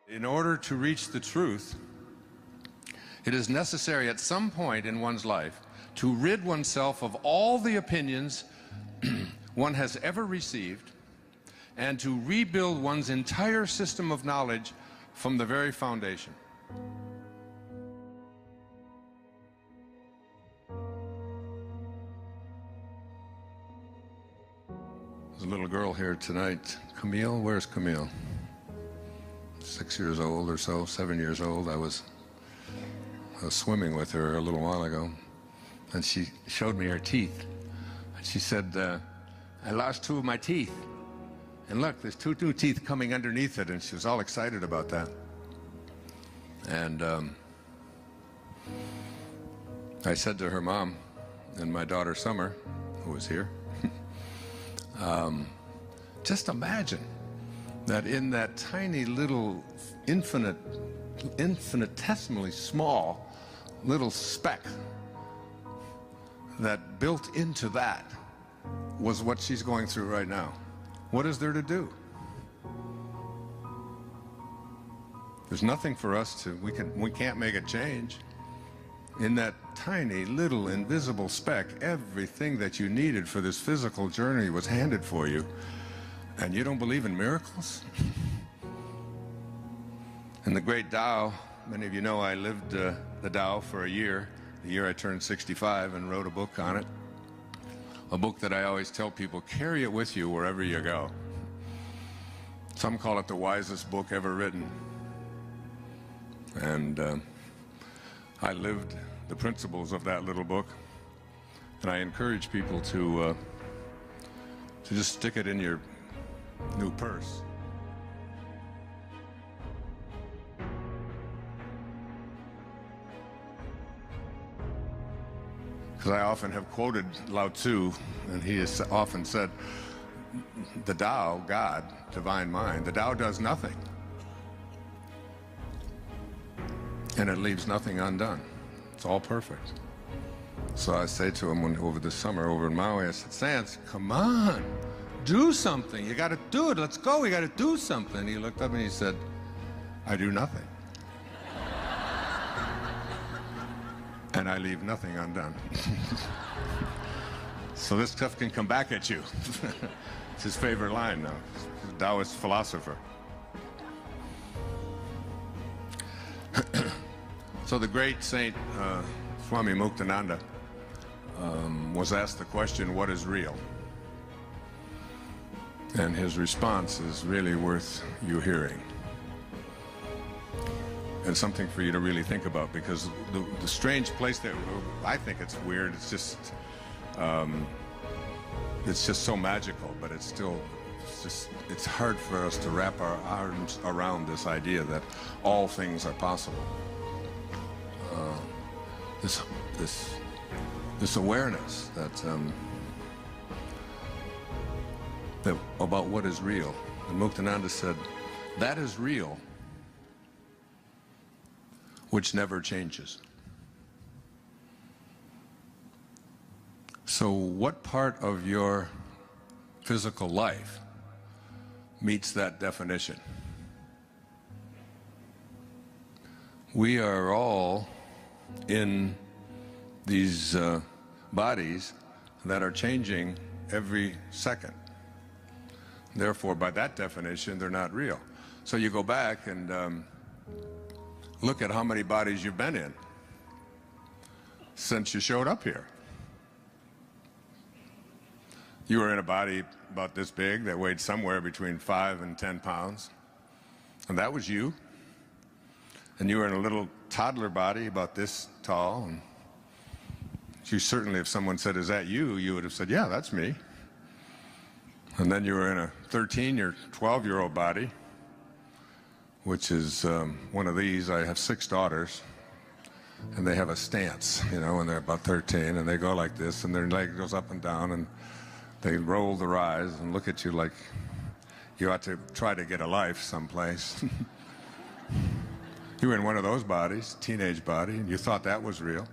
In order to reach the truth, it is necessary at some point in one's life to rid oneself of all the opinions one has ever received and to rebuild one's entire system of knowledge from the very foundation. There's a little girl here tonight. Camille, where's Camille? 6 years old or so, 7 years old. I was swimming with her a little while ago, and she showed me her teeth. And she said, I lost 2 of my teeth. And look, there's 2 new teeth coming underneath it, and she was all excited about that. And I said to her mom and my daughter Summer, who was here, just imagine that in that tiny little infinitesimally small little speck that built into that was what she's going through right now. What is there to do? There's nothing for us to, we can't make a change. In that tiny little invisible speck, everything that you needed for this physical journey was handed for you. And you don't believe in miracles? In the great Tao, many of you know I lived the Tao for a year, the year I turned 65, and wrote a book on it. A book that I always tell people, carry it with you wherever you go. Some call it the wisest book ever written. And I lived the principles of that little book, and I encourage people to just stick it in your new purse. Because I often have quoted Lao Tzu, and he has often said, the Tao, God, divine mind, the Tao does nothing. And it leaves nothing undone. It's all perfect. So I say to him over the summer over in Maui, I said, Sans, come on, do something. You got to do it. Let's go. We got to do something. He looked up and he said, I do nothing. And I leave nothing undone. So this stuff can come back at you. It's his favorite line now. He's a Taoist philosopher. So the great Saint Swami Muktananda was asked the question, what is real? And his response is really worth you hearing. And something for you to really think about, because the strange place that I think it's weird, it's just so magical, but it's still, it's hard for us to wrap our arms around this idea that all things are possible. This awareness that about what is real. And Muktananda said, that is real, which never changes. So what part of your physical life meets that definition? We are all in these bodies that are changing every second. Therefore, by that definition, they're not real. So you go back and look at how many bodies you've been in since you showed up here. You were in a body about this big that weighed somewhere between 5 and 10 pounds, and that was you. And you were in a little toddler body about this tall, and you certainly, if someone said, is that you, you would have said, yeah, that's me. And then you were in a 13 or 12-year-old body, which is one of these. I have 6 daughters, and they have a stance, you know, when they're about 13, and they go like this, and their leg goes up and down, and they roll their eyes and look at you like you ought to try to get a life someplace. You were in one of those bodies, teenage body, and you thought that was real.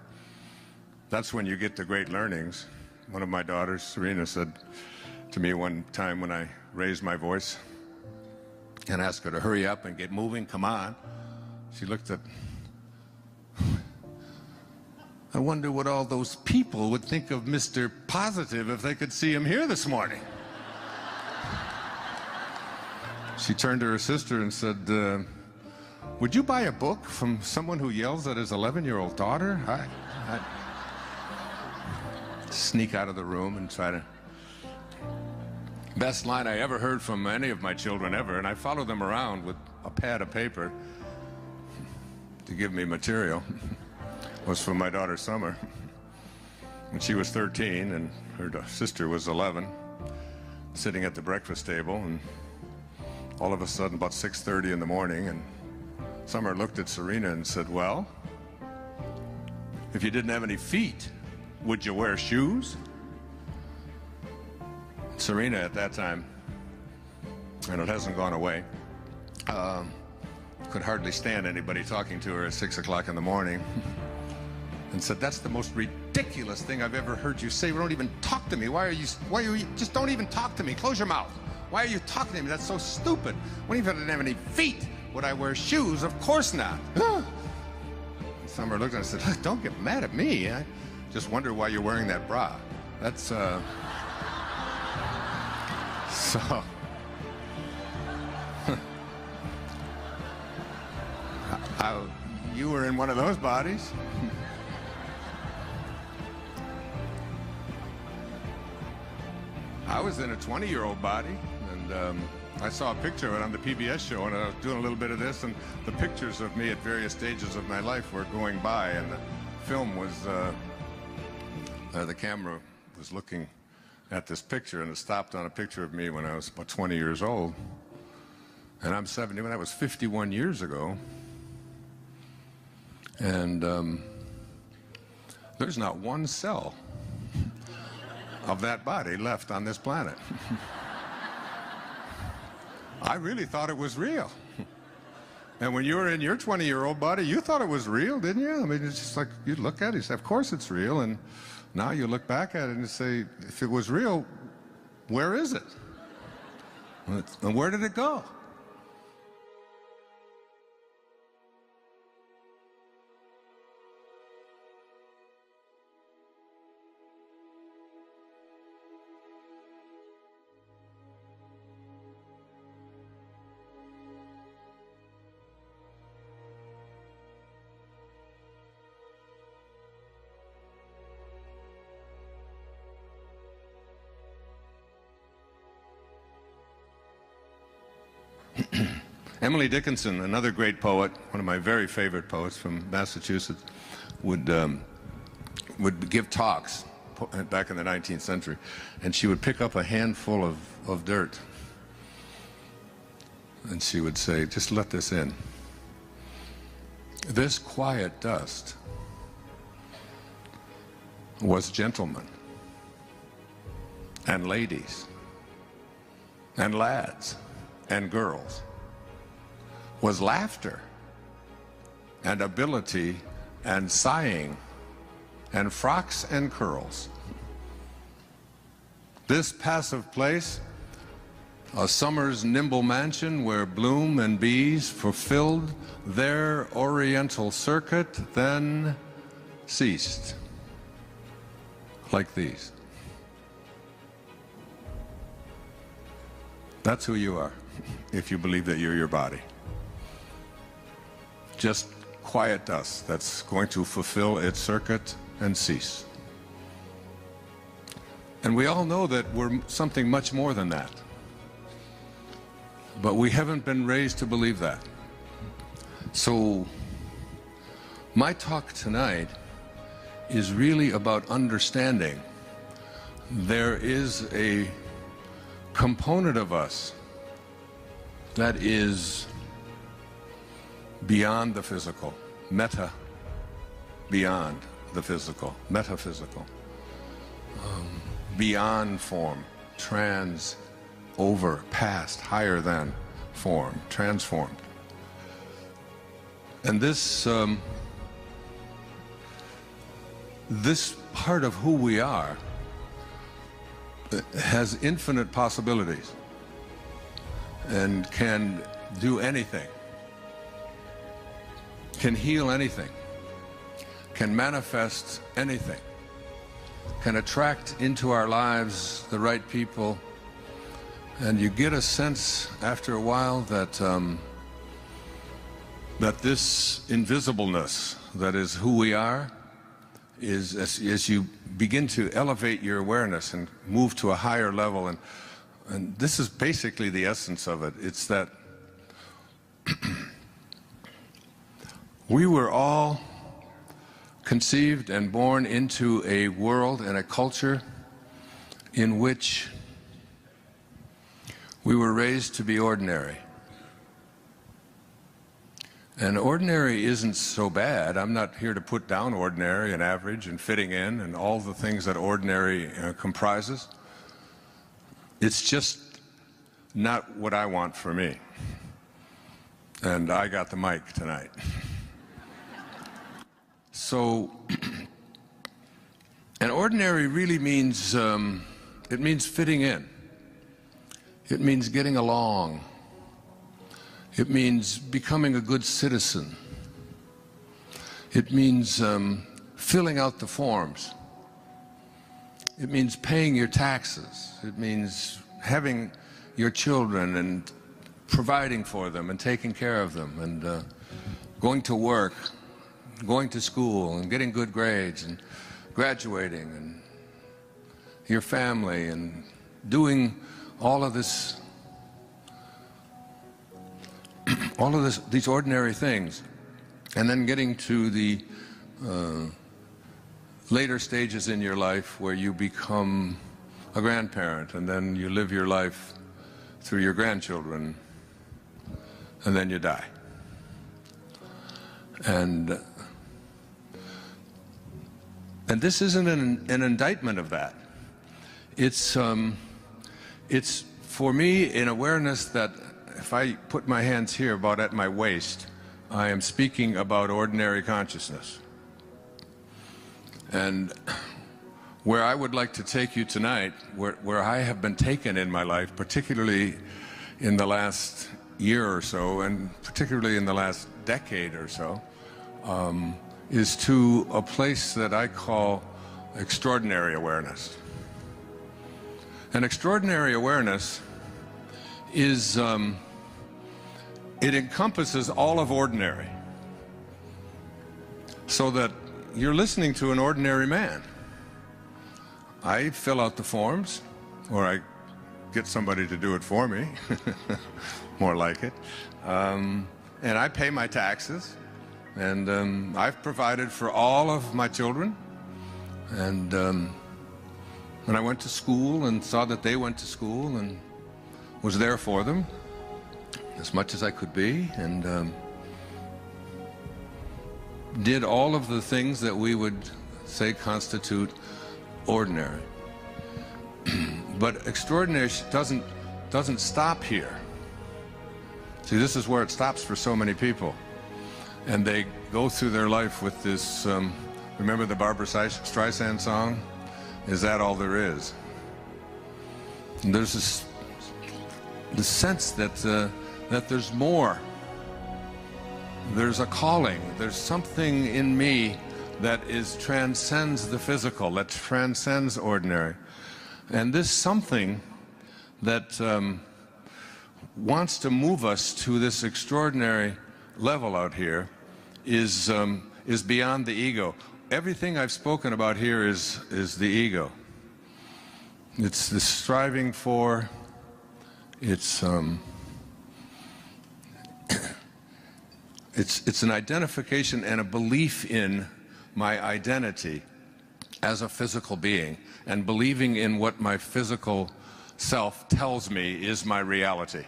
That's when you get the great learnings. One of my daughters, Serena, said to me one time when I raised my voice, and asked her to hurry up and get moving. Come on. She looked at, I wonder what all those people would think of Mr. Positive if they could see him here this morning. She turned to her sister and said, would you buy a book from someone who yells at his 11-year-old daughter? I'd sneak out of the room and try to... Best line I ever heard from any of my children ever, and I followed them around with a pad of paper to give me material, was from my daughter Summer. When she was 13 and her sister was 11, sitting at the breakfast table, and all of a sudden about 6:30 in the morning, and Summer looked at Serena and said, well, if you didn't have any feet, would you wear shoes? Serena at that time, and it hasn't gone away, could hardly stand anybody talking to her at 6 o'clock in the morning, and said, that's the most ridiculous thing I've ever heard you say. Don't even talk to me. Why are you, just don't even talk to me. Close your mouth. Why are you talking to me? That's so stupid. When if I didn't have any feet, would I wear shoes? Of course not. Summer looked at her and said, don't get mad at me. I just wonder why you're wearing that bra. That's, so... You were in one of those bodies? I was in a 20-year-old body, and I saw a picture of it on the PBS show, and I was doing a little bit of this, and the pictures of me at various stages of my life were going by, and the film was, the camera was looking at this picture, and it stopped on a picture of me when I was about 20 years old. And I'm 70, when that was 51 years ago. And there's not one cell of that body left on this planet. I really thought it was real. And when you were in your 20-year-old body, you thought it was real, didn't you? I mean, it's just like, you look at it, you say, of course it's real. And now you look back at it and you say, if it was real, where is it? And where did it go? Emily Dickinson, another great poet, one of my very favorite poets from Massachusetts, would give talks back in the 19th century, and she would pick up a handful of dirt, and she would say, just let this in. This quiet dust was gentlemen and ladies and lads and girls, was laughter and ability and sighing and frocks and curls. This passive place, a summer's nimble mansion where bloom and bees fulfilled their oriental circuit, then ceased like these. That's who you are, if you believe that you're your body. Just quiet dust that's going to fulfill its circuit and cease. And we all know that we're something much more than that. But we haven't been raised to believe that. So my talk tonight is really about understanding there is a component of us that is beyond the physical, beyond the physical, metaphysical, beyond form, over, past, higher than form, transformed. And this part of who we are has infinite possibilities and can do anything, can heal anything, can manifest anything, can attract into our lives the right people. And you get a sense after a while that that this invisibleness that is who we are is, as you begin to elevate your awareness and move to a higher level, and this is basically the essence of it. It's that we were all conceived and born into a world and a culture in which we were raised to be ordinary. And ordinary isn't so bad. I'm not here to put down ordinary and average and fitting in and all the things that ordinary comprises. It's just not what I want for me. And I got the mic tonight. So, and ordinary really means, it means fitting in. It means getting along. It means becoming a good citizen. It means filling out the forms. It means paying your taxes. It means having your children and providing for them and taking care of them and going to work, going to school and getting good grades and graduating and your family and doing all of this, these ordinary things, and then getting to the later stages in your life where you become a grandparent, and then you live your life through your grandchildren, and then you die. And this isn't an indictment of that. It's for me an awareness that if I put my hands here about at my waist, I am speaking about ordinary consciousness. And where I would like to take you tonight, where I have been taken in my life, particularly in the last year or so, and particularly in the last decade or so, is to a place that I call extraordinary awareness. And extraordinary awareness is, it encompasses all of ordinary. So that you're listening to an ordinary man. I fill out the forms, or I get somebody to do it for me, more like it. And I pay my taxes, and I've provided for all of my children. And when I went to school and saw that they went to school and was there for them as much as I could be, and did all of the things that we would say constitute ordinary. But extraordinary doesn't stop here. See, this is where it stops for so many people. And they go through their life with this, remember the Barbra Streisand song? Is that all there is? And there's this sense that there's more. There's a calling. There's something in me that transcends the physical, that transcends ordinary. And this something that wants to move us to this extraordinary level out here is beyond the ego. Everything I've spoken about here is the ego. It's the striving for, it's an identification and a belief in my identity as a physical being, and believing in what my physical self tells me is my reality,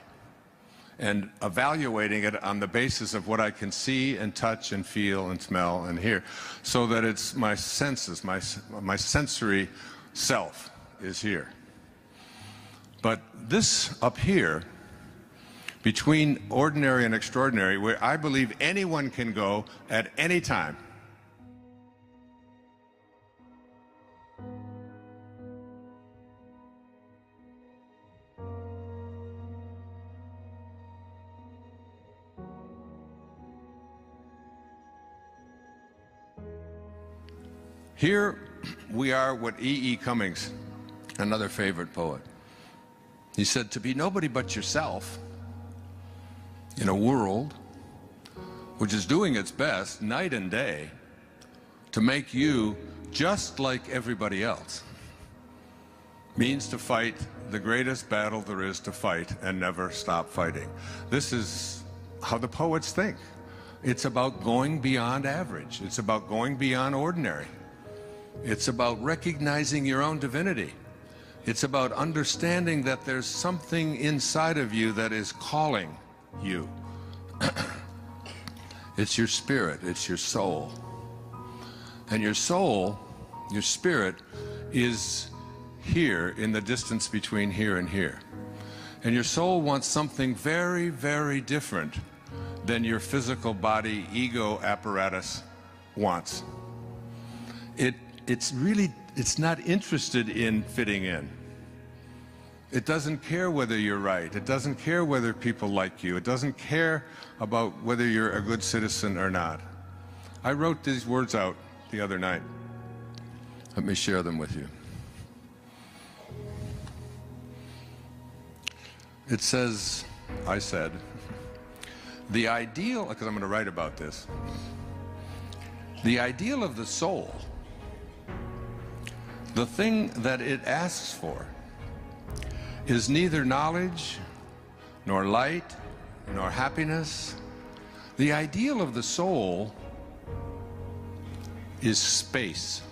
and evaluating it on the basis of what I can see and touch and feel and smell and hear, so that it's my senses, my sensory self is here. But this up here, between ordinary and extraordinary, where I believe anyone can go at any time. Here we are with E. E. Cummings, another favorite poet. He said, to be nobody but yourself in a world which is doing its best night and day to make you just like everybody else means to fight the greatest battle there is to fight and never stop fighting. This is how the poets think. It's about going beyond average. It's about going beyond ordinary. It's about recognizing your own divinity. It's about understanding that there's something inside of you that is calling you. It's your spirit, it's your soul. And your soul, your spirit, is here in the distance between here and here. And your soul wants something very, very different than your physical body, ego apparatus wants. It's not interested in fitting in. It doesn't care whether you're right. It doesn't care whether people like you. It doesn't care about whether you're a good citizen or not. I wrote these words out the other night. Let me share them with you. It says, I said, the ideal, because I'm going to write about this, the ideal of the soul, the thing that it asks for, is neither knowledge, nor light, nor happiness. The ideal of the soul is space.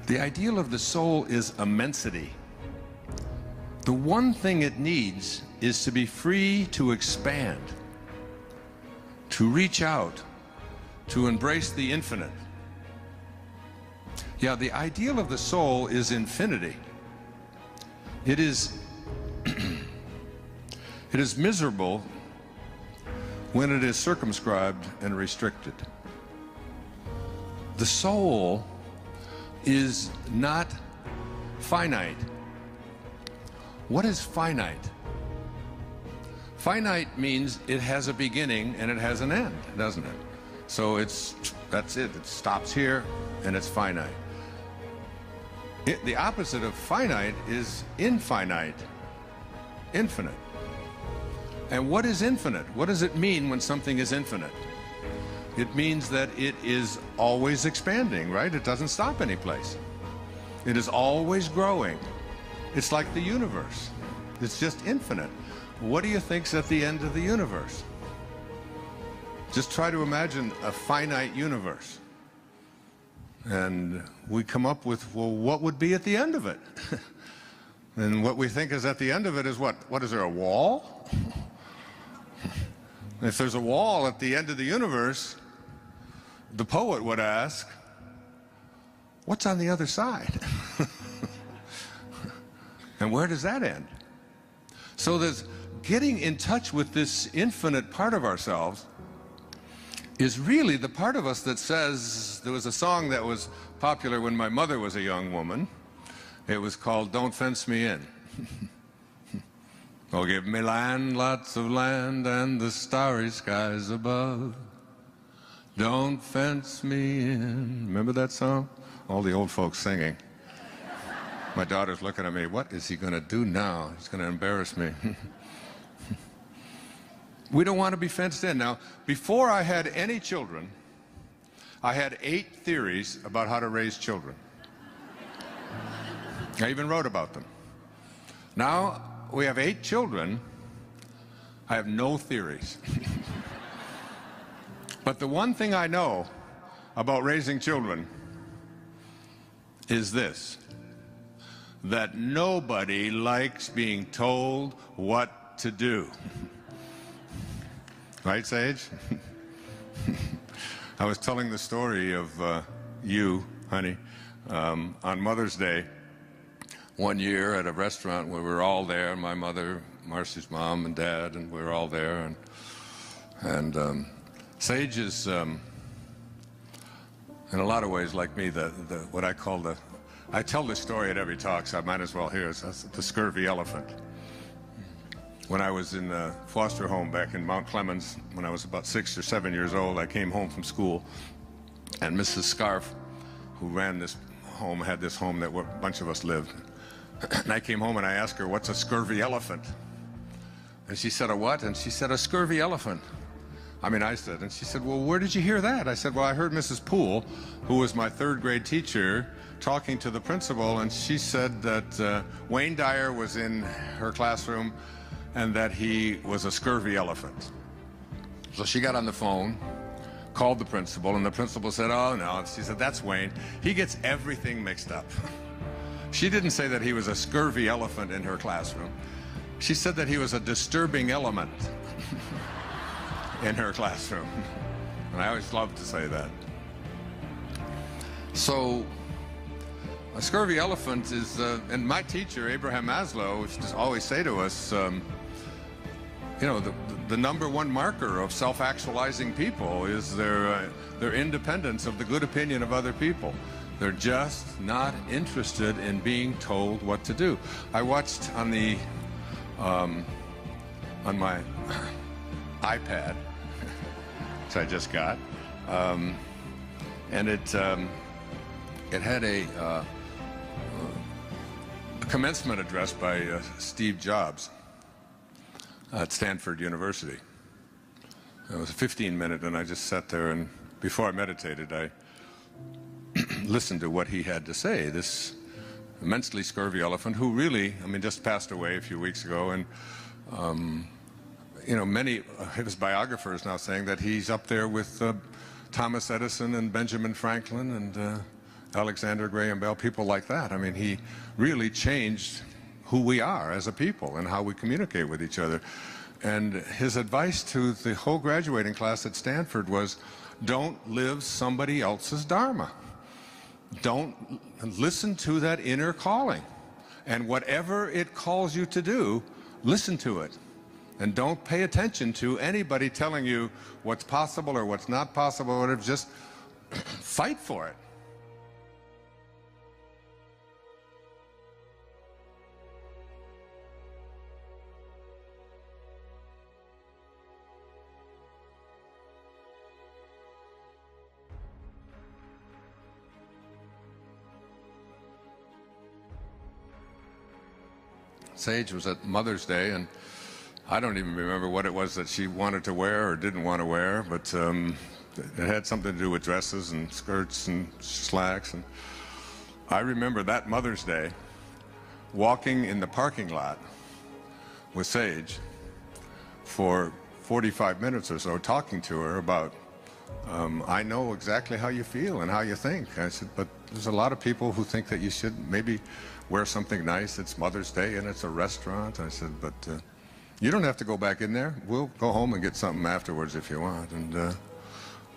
The ideal of the soul is immensity. The one thing it needs is to be free to expand, to reach out, to embrace the infinite. Yeah, the ideal of the soul is infinity. It is it is miserable when it is circumscribed and restricted. The soul is not finite. What is finite? Finite means it has a beginning and it has an end, doesn't it? So that's it. It stops here and it's finite. The opposite of finite is infinite, infinite. And what is infinite? What does it mean when something is infinite? It means that it is always expanding, right? It doesn't stop any place. It is always growing. It's like the universe. It's just infinite. What do you think's at the end of the universe? Just try to imagine a finite universe. And we come up with, well, what would be at the end of it? And what we think is at the end of it is what? What is there, a wall? If there's a wall at the end of the universe, the poet would ask, what's on the other side? And where does that end? So there's getting in touch with this infinite part of ourselves is really the part of us that says, there was a song that was popular when my mother was a young woman. It was called Don't Fence Me In. Oh, give me land, lots of land, and the starry skies above. Don't fence me in. Remember that song? All the old folks singing. My daughter's looking at me, what is he going to do now? He's going to embarrass me. We don't want to be fenced in. Now, before I had any children, I had 8 theories about how to raise children. I even wrote about them. Now we have 8 children. I have no theories. But the one thing I know about raising children is this, that nobody likes being told what to do. Right, Sage? I was telling the story of you, honey, on Mother's Day one year at a restaurant where we were all there, my mother, Marcy's mom and dad, and we were all there. And Sage is, in a lot of ways, like me, what I call I tell this story at every talk, so I might as well hear it. That's the scurvy elephant. When I was in the foster home back in Mount Clemens, when I was about 6 or 7 years old, I came home from school, And Mrs. Scarf, who ran this home, had this home that a bunch of us lived. And I came home and I asked her, what's a scurvy elephant? And she said, a what? And she said, a scurvy elephant. I said, and she said, well, where did you hear that? I said, well, I heard Mrs. Poole, who was my third grade teacher, talking to the principal, and she said that Wayne Dyer was in her classroom and that he was a scurvy elephant. So she got on the phone, called the principal, and the principal said, oh, no. She said, that's Wayne. He gets everything mixed up. She didn't say that he was a scurvy elephant in her classroom. She said that he was a disturbing element in her classroom. And I always loved to say that. So a scurvy elephant is, and my teacher, Abraham Maslow, used to always say to us, you know, the number one marker of self-actualizing people is their independence of the good opinion of other people. They're just not interested in being told what to do. I watched on the on my iPad, which I just got, and it had a commencement address by Steve Jobs at Stanford University. It was a 15-minute, and I just sat there, and before I meditated, I listened to what he had to say. This immensely scurvy elephant, who really, just passed away a few weeks ago, and you know, many of his biographers now saying that he's up there with Thomas Edison and Benjamin Franklin and Alexander Graham Bell, people like that. He really changed who we are as a people and how we communicate with each other. And his advice to the whole graduating class at Stanford was, don't live somebody else's dharma. Don't listen to that inner calling. And whatever it calls you to do, listen to it. And don't pay attention to anybody telling you what's possible or what's not possible, or whatever. Just fight for it. Sage was at Mother's Day, and I don't even remember what it was that she wanted to wear or didn't want to wear, but it had something to do with dresses and skirts and slacks. And I remember that Mother's Day walking in the parking lot with Sage for 45 minutes or so, talking to her about, I know exactly how you feel and how you think. I said, but there's a lot of people who think that you should maybe wear something nice. It's Mother's Day and it's a restaurant. I said, but you don't have to go back in there. We'll go home and get something afterwards if you want. And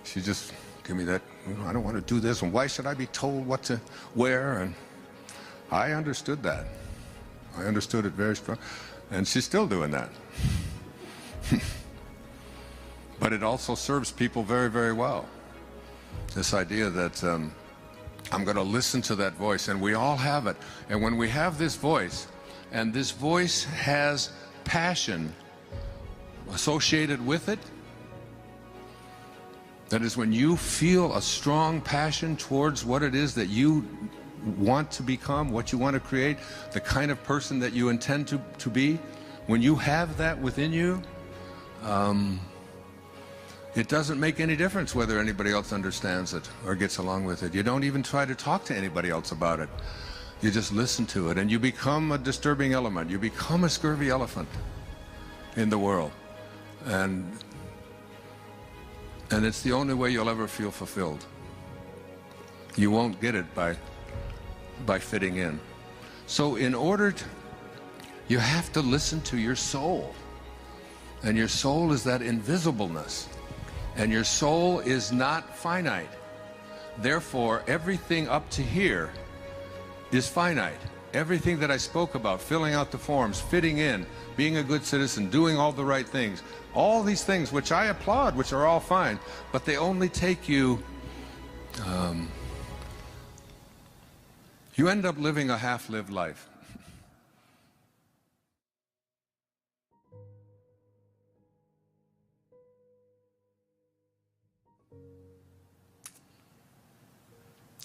she just gave me that, I don't want to do this, and why should I be told what to wear? And I understood that. I understood it very strong. And she's still doing that. But it also serves people very, very well. This idea that I'm going to listen to that voice, and we all have it. And when we have this voice, and this voice has passion associated with it, that is, when you feel a strong passion towards what it is that you want to become, what you want to create, the kind of person that you intend to be, when you have that within you, it doesn't make any difference whether anybody else understands it or gets along with it. You don't even try to talk to anybody else about it. You just listen to it, and you become a disturbing element. You become a scurvy elephant in the world. And it's the only way you'll ever feel fulfilled. You won't get it by fitting in. So in order to, you have to listen to your soul. And your soul is that invisibleness. And your soul is not finite. Therefore, everything up to here is finite. Everything that I spoke about, filling out the forms, fitting in, being a good citizen, doing all the right things, all these things which I applaud, which are all fine, but they only take you, you end up living a half-lived life.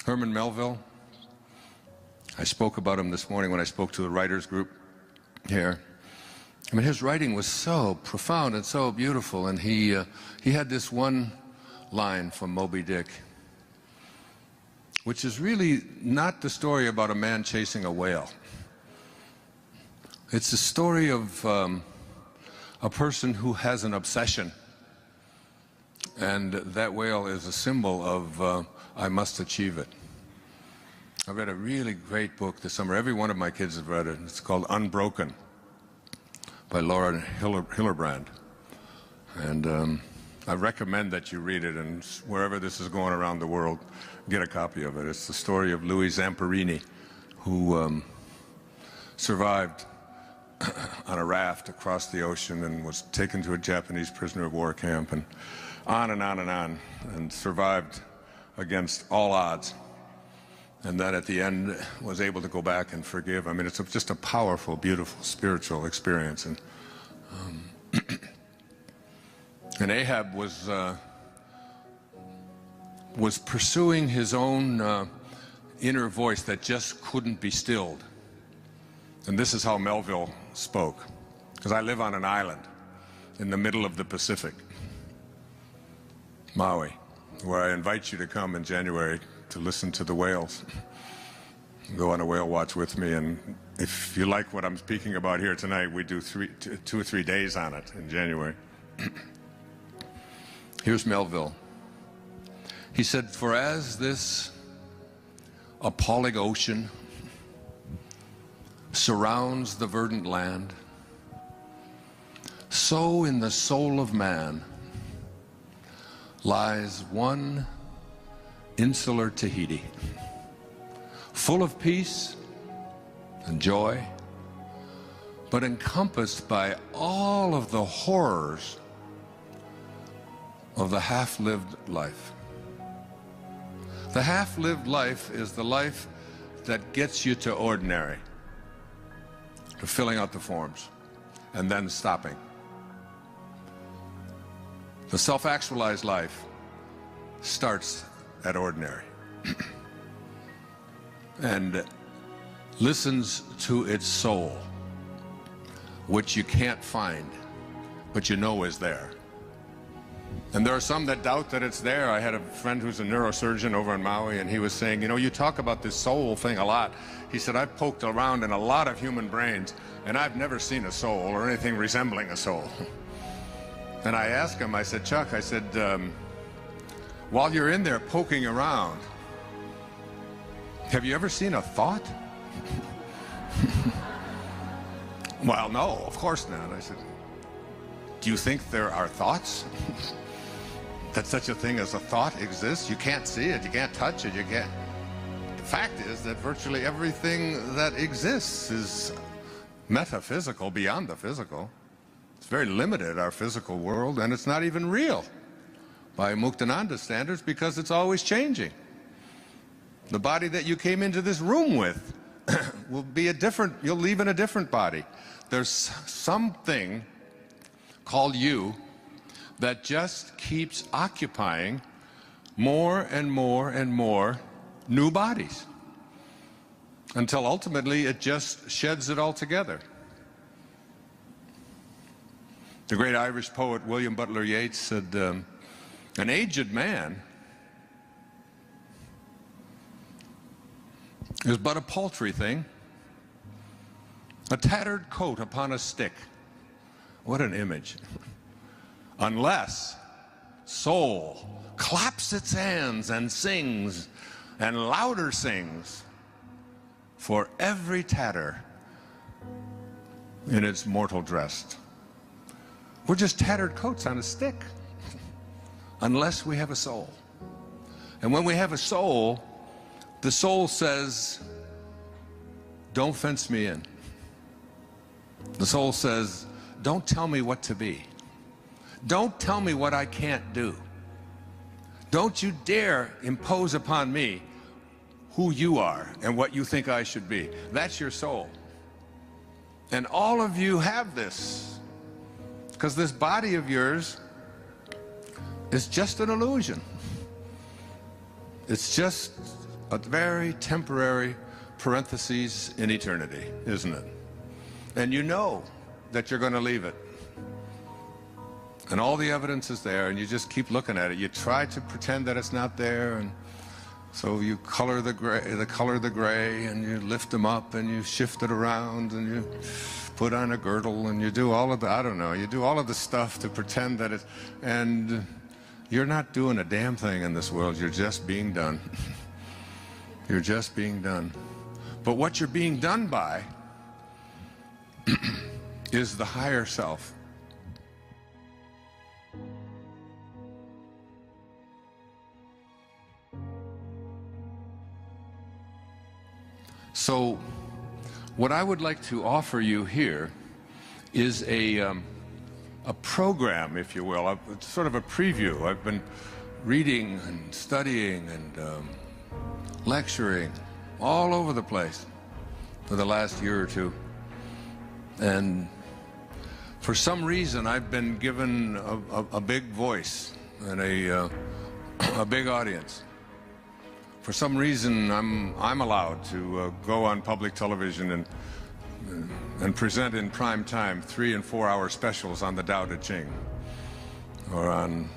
Herman Melville. I spoke about him this morning when I spoke to the writers group here. I mean, his writing was so profound and so beautiful, and he had this one line from Moby Dick, which is really not the story about a man chasing a whale. It's the story of a person who has an obsession, and that whale is a symbol of I must achieve it. I read a really great book this summer. Every one of my kids have read it. It's called Unbroken by Laura Hillerbrand. And I recommend that you read it, and wherever this is going around the world, get a copy of it. It's the story of Louis Zamperini, who survived on a raft across the ocean and was taken to a Japanese prisoner of war camp, and on and on and on, and survived against all odds. And then at the end was able to go back and forgive. I mean, it's just a powerful, beautiful, spiritual experience. And Ahab was pursuing his own inner voice that just couldn't be stilled. And this is how Melville spoke. Because I live on an island in the middle of the Pacific, Maui, where I invite you to come in January to listen to the whales. Go on a whale watch with me, and if you like what I'm speaking about here tonight, we do 2 or 3 days on it in January. Here's Melville. He said, "For as this appalling ocean surrounds the verdant land, so in the soul of man lies one insular Tahiti, full of peace and joy, but encompassed by all of the horrors of the half-lived life." The half-lived life is the life that gets you to ordinary, to filling out the forms, and then stopping. The self-actualized life starts at ordinary and listens to its soul, which you can't find, but you know is there. And there are some that doubt that it's there. I had a friend who's a neurosurgeon over in Maui, and he was saying, you know, you talk about this soul thing a lot. He said, I've poked around in a lot of human brains, and I've never seen a soul or anything resembling a soul. And I asked him, I said, Chuck, I said, while you're in there poking around, have you ever seen a thought? Well, no, of course not. I said, do you think there are thoughts? That such a thing as a thought exists? You can't see it, you can't touch it, you can't. The fact is that virtually everything that exists is metaphysical, beyond the physical. It's very limited, our physical world, and it's not even real by Muktananda standards, because it's always changing. The body that you came into this room with will be a different, you'll leave in a different body. There's something called you that just keeps occupying more and more and more new bodies until ultimately it just sheds it all together. The great Irish poet William Butler Yeats said, an aged man is but a paltry thing, a tattered coat upon a stick. What an image. Unless soul claps its hands and sings, and louder sings, for every tatter in its mortal dress. We're just tattered coats on a stick, unless we have a soul. And when we have a soul, the soul says, don't fence me in. The soul says, don't tell me what to be. Don't tell me what I can't do. Don't you dare impose upon me who you are and what you think I should be. That's your soul. And all of you have this, because this body of yours is just an illusion. It's just a very temporary parenthesis in eternity, isn't it? And you know that you're going to leave it. And all the evidence is there, and you just keep looking at it. You try to pretend that it's not there, and so you color the gray, and you lift them up, and you shift it around, and you put on a girdle, and you do all of the, I don't know, you do all of the stuff to pretend that it's, and you're not doing a damn thing in this world. You're just being done. You're just being done. But what you're being done by is the higher self. So what I would like to offer you here is a program, if you will, sort of a preview. I've been reading and studying and lecturing all over the place for the last year or two. And for some reason, I've been given a big voice and a big audience. For some reason, I'm allowed to go on public television and present in prime time 3- and 4-hour specials on the Tao Te Ching, or on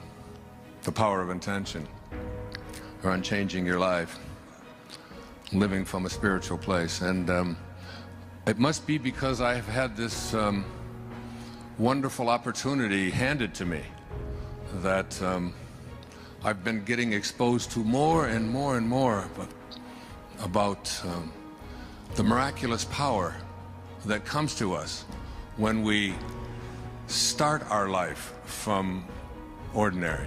the power of intention, or on changing your life, living from a spiritual place. And it must be because I have had this wonderful opportunity handed to me that I've been getting exposed to more and more and more about the miraculous power that comes to us when we start our life from ordinary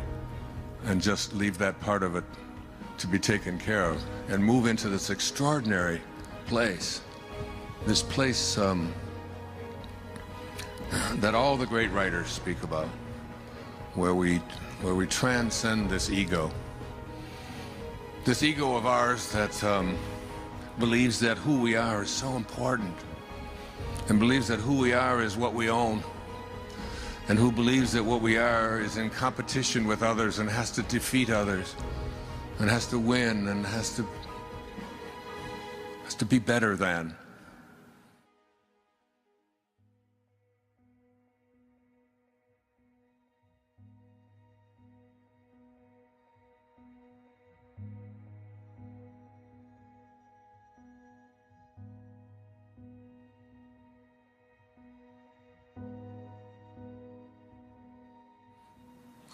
and just leave that part of it to be taken care of and move into this extraordinary place, this place that all the great writers speak about, where we transcend this ego of ours that believes that who we are is so important, and believes that who we are is what we own, and who believes that what we are is in competition with others and has to defeat others and has to win and has to be better than.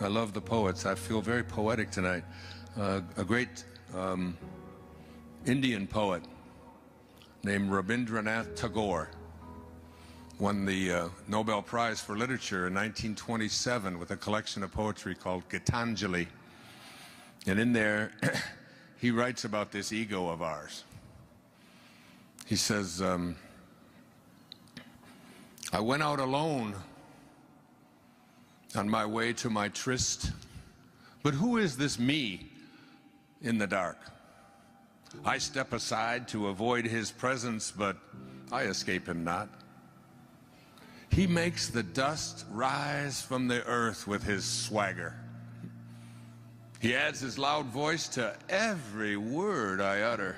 I love the poets. I feel very poetic tonight. A great Indian poet named Rabindranath Tagore won the Nobel Prize for Literature in 1927 with a collection of poetry called Gitanjali. And in there, he writes about this ego of ours. He says, I went out alone on my way to my tryst, but who is this me in the dark? I step aside to avoid his presence, but I escape him not. He makes the dust rise from the earth with his swagger. He adds his loud voice to every word I utter.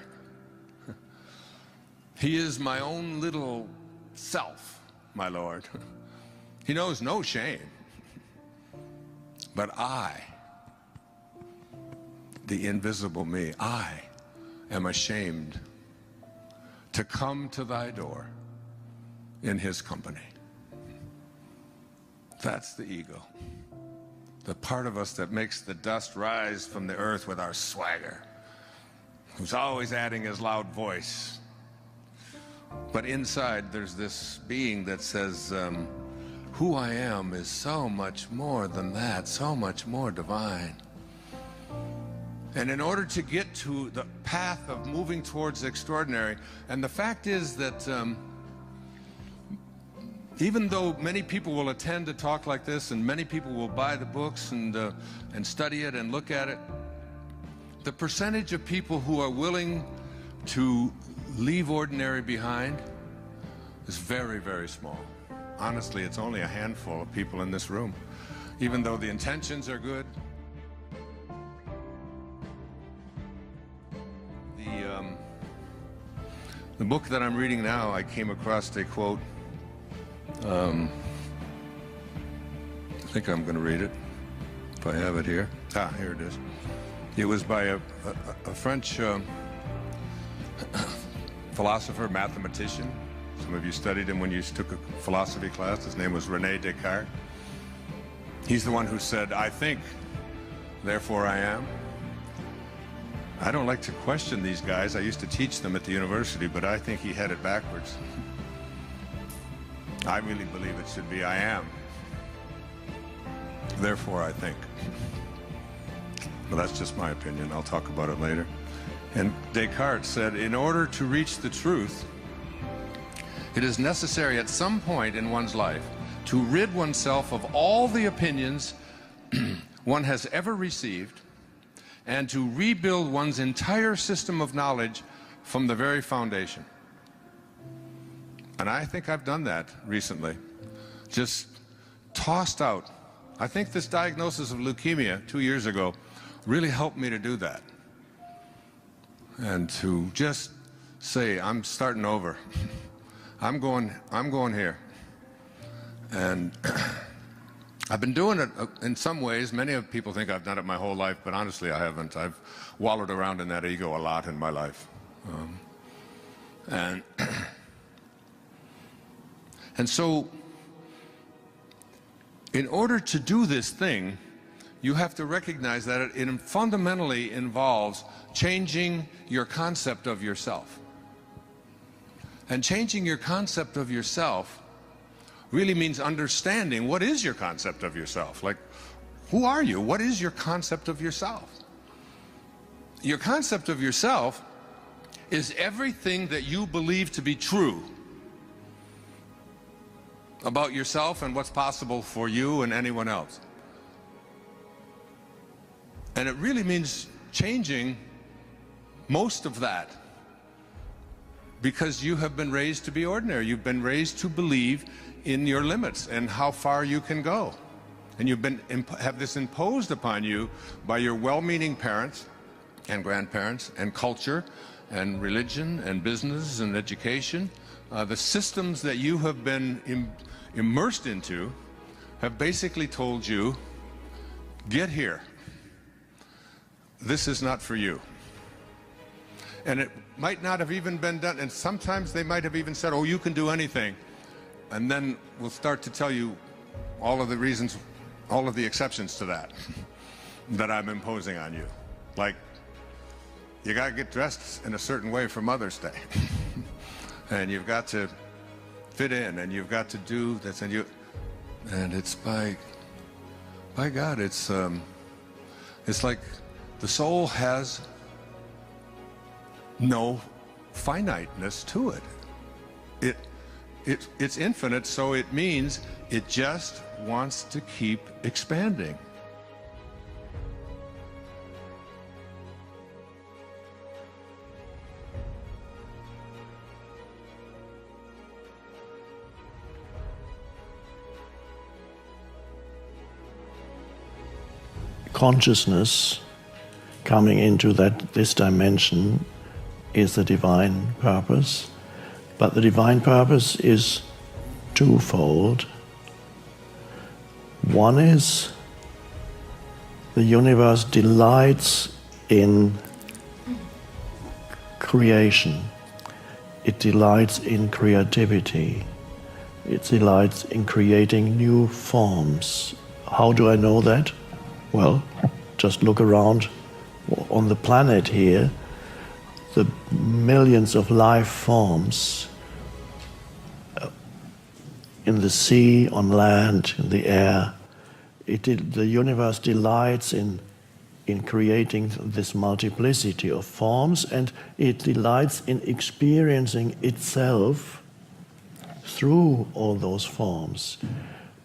He is my own little self, my Lord. He knows no shame. But I, the invisible me, I am ashamed to come to thy door in his company. That's the ego. The part of us that makes the dust rise from the earth with our swagger, who's always adding his loud voice. But inside there's this being that says, who I am is so much more than that, so much more divine. And in order to get to the path of moving towards extraordinary, and the fact is that even though many people will attend a talk like this, and many people will buy the books and study it and look at it, the percentage of people who are willing to leave ordinary behind is very, very small. Honestly, it's only a handful of people in this room, even though the intentions are good. The The book that I'm reading now, I came across a quote. I think I'm going to read it, if I have it here. Here it is. It was by a French philosopher, mathematician. Some of you studied him when you took a philosophy class. His name was René Descartes. He's the one who said, "I think, therefore I am." I don't like to question these guys. I used to teach them at the university, but I think he had it backwards. I really believe it should be, "I am, therefore I think." But that's just my opinion. I'll talk about it later. And Descartes said, in order to reach the truth, it is necessary at some point in one's life to rid oneself of all the opinions one has ever received and to rebuild one's entire system of knowledge from the very foundation. And I think I've done that recently. Just tossed out. I think this diagnosis of leukemia 2 years ago really helped me to do that. And to just say, I'm starting over. I'm going here. And I've been doing it in some ways. Many of people think I've done it my whole life, but honestly I haven't. I've wallowed around in that ego a lot in my life. And so in order to do this thing, you have to recognize that it fundamentally involves changing your concept of yourself. And changing your concept of yourself really means understanding what is your concept of yourself. Like, who are you? What is your concept of yourself? Your concept of yourself is everything that you believe to be true about yourself and what's possible for you and anyone else. And it really means changing most of that, because you have been raised to be ordinary. You've been raised to believe in your limits and how far you can go. And you've been have this imposed upon you by your well-meaning parents and grandparents and culture and religion and business and education. The systems that you have been immersed into have basically told you, get here. This is not for you. And it might not have even been done, and sometimes they might have even said, oh, you can do anything. And then we'll start to tell you all of the reasons, all of the exceptions to that, that I'm imposing on you. Like, you gotta get dressed in a certain way for Mother's Day. And you've got to fit in, and you've got to do this, and it's by God, it's like the soul has no finiteness to it. It's infinite, so it means it just wants to keep expanding. Consciousness coming into this dimension is the divine purpose, but the divine purpose is twofold. One is the universe delights in creation. It delights in creativity. It delights in creating new forms. How do I know that? Well, just look around on the planet here, the millions of life forms in the sea, on land, in the air. The universe delights in creating this multiplicity of forms, and it delights in experiencing itself through all those forms,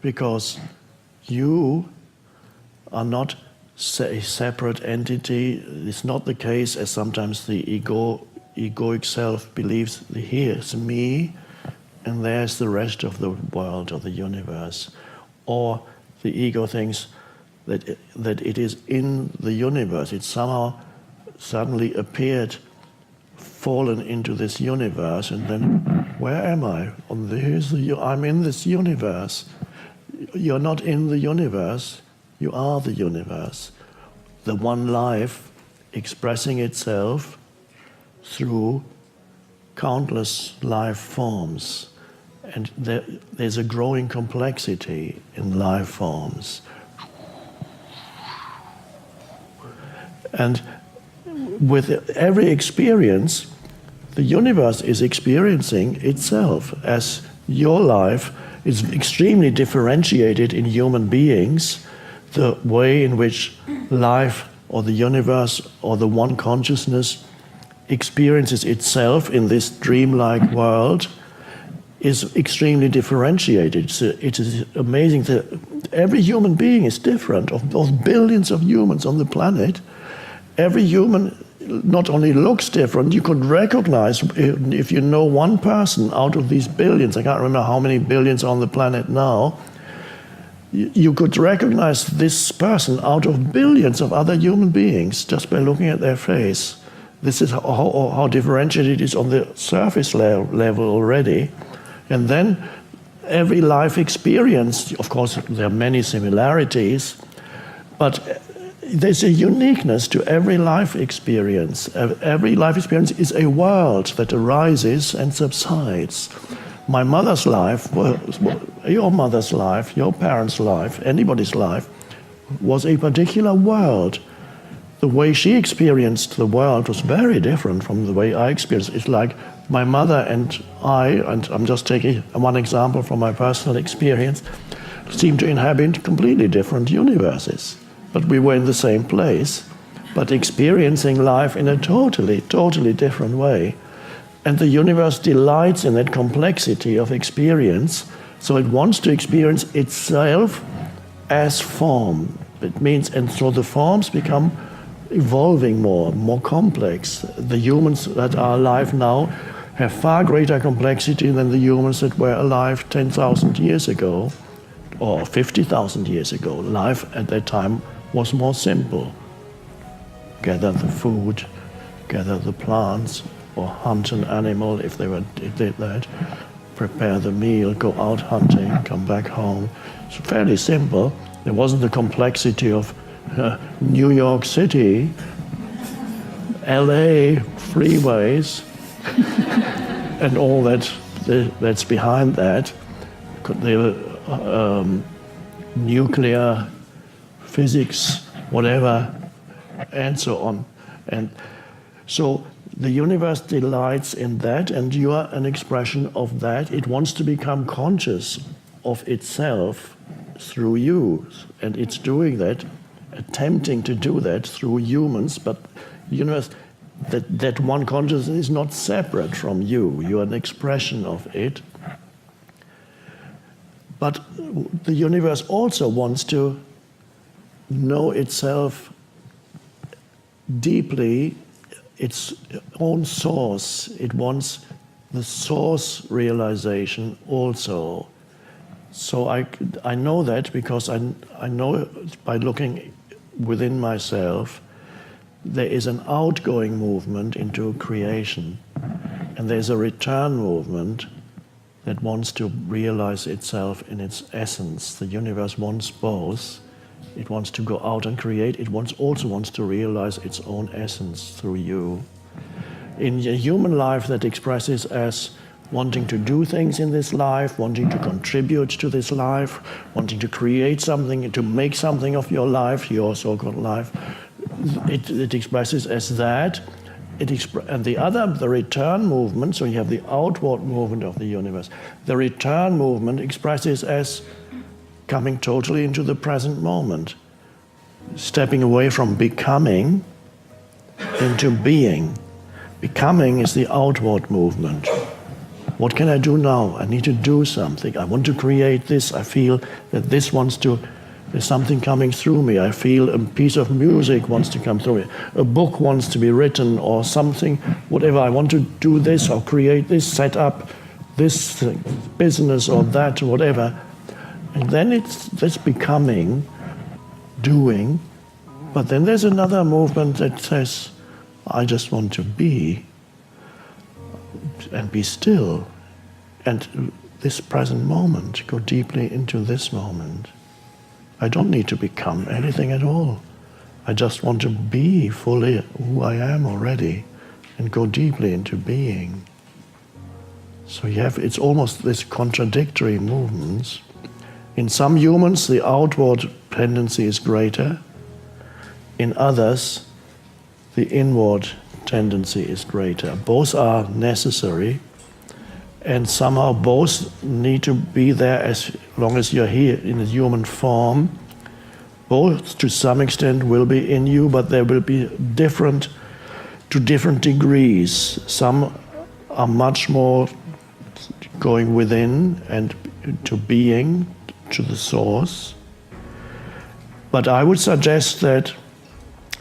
because you are not a separate entity. It's not the case, as sometimes the egoic self believes, here's me and there's the rest of the world or the universe. Or the ego thinks that it is in the universe. It somehow suddenly appeared fallen into this universe, and then where am I? I'm in this universe. You're not in the universe, you are the universe. The one life expressing itself through countless life forms. And there's a growing complexity in life forms. And with every experience, the universe is experiencing itself, as your life is extremely differentiated in human beings. The way in which life or the universe or the one consciousness experiences itself in this dreamlike world is extremely differentiated. It is amazing that every human being is different. Of those billions of humans on the planet, every human not only looks different, you could recognize, if you know one person out of these billions, I can't remember how many billions are on the planet now, you could recognize this person out of billions of other human beings just by looking at their face. This is how differentiated it is on the surface level already. And then every life experience, of course, there are many similarities, but there's a uniqueness to every life experience. Every life experience is a world that arises and subsides. My mother's life, your mother's life, your parents' life, anybody's life, was a particular world. The way she experienced the world was very different from the way I experienced it. It's like my mother and I, and I'm just taking one example from my personal experience, seem to inhabit completely different universes. But we were in the same place, but experiencing life in a totally different way. And the universe delights in that complexity of experience, so it wants to experience itself as form. It means, and so the forms become evolving more complex. The humans that are alive now have far greater complexity than the humans that were alive 10,000 years ago, or 50,000 years ago. Life at that time was more simple. Gather the food, gather the plants, or hunt an animal if they did that, prepare the meal, go out hunting, come back home. It's fairly simple. There wasn't the complexity of New York City, LA freeways, and all that's behind that. The nuclear physics, whatever, and so on. And so the universe delights in that, and you are an expression of that. It wants to become conscious of itself through you, and it's doing that, attempting to do that through humans, but the universe, that one consciousness is not separate from you. You are an expression of it. But the universe also wants to know itself deeply, its own source. It wants the source realization also. So I know that because I know by looking within myself, there is an outgoing movement into creation, and there's a return movement that wants to realize itself in its essence. The universe wants both. It wants to go out and create. It also wants to realize its own essence through you. In a human life that expresses as wanting to do things in this life, wanting to contribute to this life, wanting to create something, to make something of your life, your so-called life, it expresses as that. And the return movement, so you have the outward movement of the universe. The return movement expresses as coming totally into the present moment, stepping away from becoming into being. Becoming is the outward movement. What can I do now? I need to do something. I want to create this. I feel that there's something coming through me. I feel a piece of music wants to come through me. A book wants to be written or something, whatever. I want to do this or create this, set up this business or that, or whatever. And then it's this becoming, doing. But then there's another movement that says, I just want to be. and be still. And this present moment, go deeply into this moment. I don't need to become anything at all. I just want to be fully who I am already and go deeply into being. So it's almost this contradictory movements. In some humans, the outward tendency is greater. In others, the inward tendency is greater. Both are necessary, and somehow both need to be there as long as you're here in a human form. Both, to some extent, will be in you, but they will be different to different degrees. Some are much more going within and to being, to the source. But I would suggest that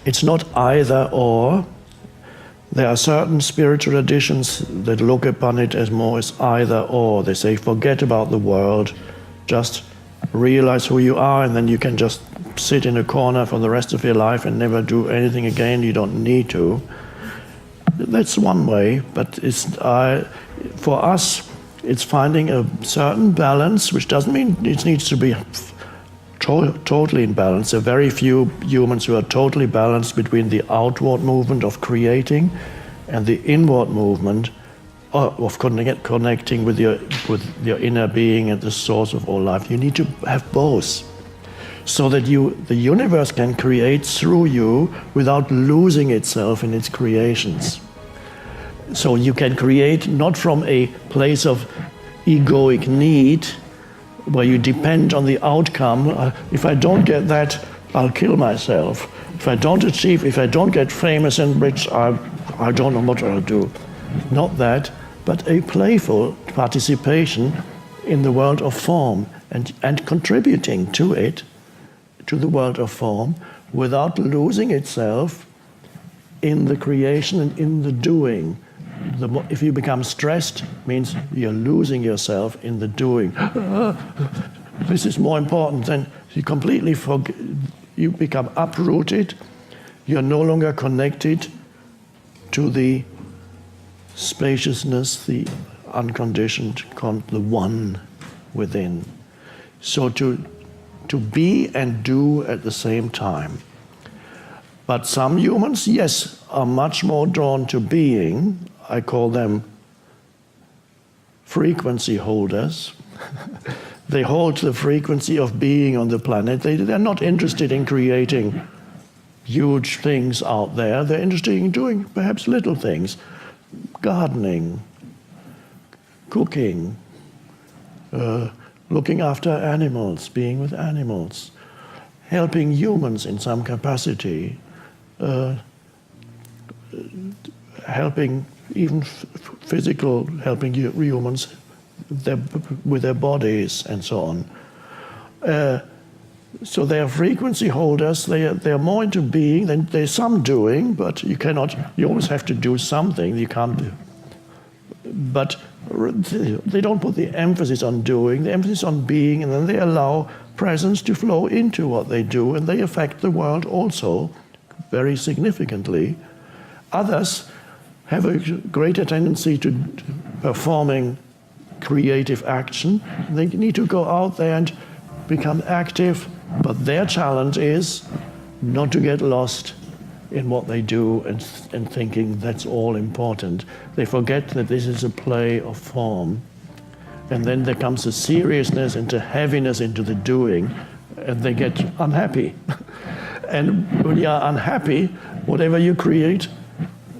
it's not either or. There are certain spiritual traditions that look upon it as more as either or. They say, forget about the world, just realize who you are, and then you can just sit in a corner for the rest of your life and never do anything again. You don't need to. That's one way, but for us, it's finding a certain balance, which doesn't mean it needs to be totally in balance. There are very few humans who are totally balanced between the outward movement of creating and the inward movement of connecting with your inner being and the source of all life. You need to have both, so that the universe can create through you without losing itself in its creations. So you can create not from a place of egoic need, where you depend on the outcome. If I don't get that, I'll kill myself. If I don't get famous and rich, I don't know what I'll do. Not that, but a playful participation in the world of form and contributing to it, to the world of form, without losing itself in the creation and in the doing. If you become stressed, means you're losing yourself in the doing. This is more important. Then you completely forget. You become uprooted. You're no longer connected to the spaciousness, the unconditioned, the one within. So to be and do at the same time. But some humans, yes, are much more drawn to being. I call them frequency holders. They hold the frequency of being on the planet. They're not interested in creating huge things out there. They're interested in doing perhaps little things. Gardening, cooking, looking after animals, being with animals, helping humans in some capacity, helping even physical, helping humans with their bodies and so on. So they are frequency holders. They are more into being. Then there's some doing, but you always have to do something. You can't do. But they don't put the emphasis on doing, the emphasis on being, and then they allow presence to flow into what they do, and they affect the world also very significantly. Others have a greater tendency to performing creative action. They need to go out there and become active, but their challenge is not to get lost in what they do and thinking that's all important. They forget that this is a play of form. And then there comes a seriousness and a heaviness into the doing, and they get unhappy. And when you are unhappy, whatever you create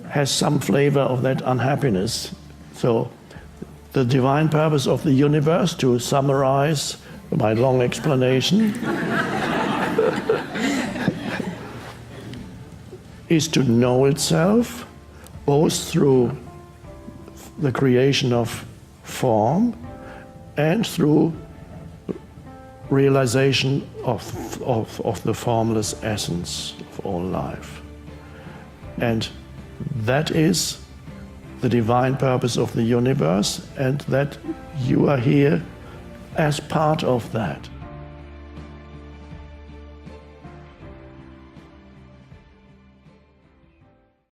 has some flavor of that unhappiness. So the divine purpose of the universe, to summarize my long explanation, is to know itself, both through the creation of form and through realization of the formless essence of all life. And that is the divine purpose of the universe, and that you are here as part of that.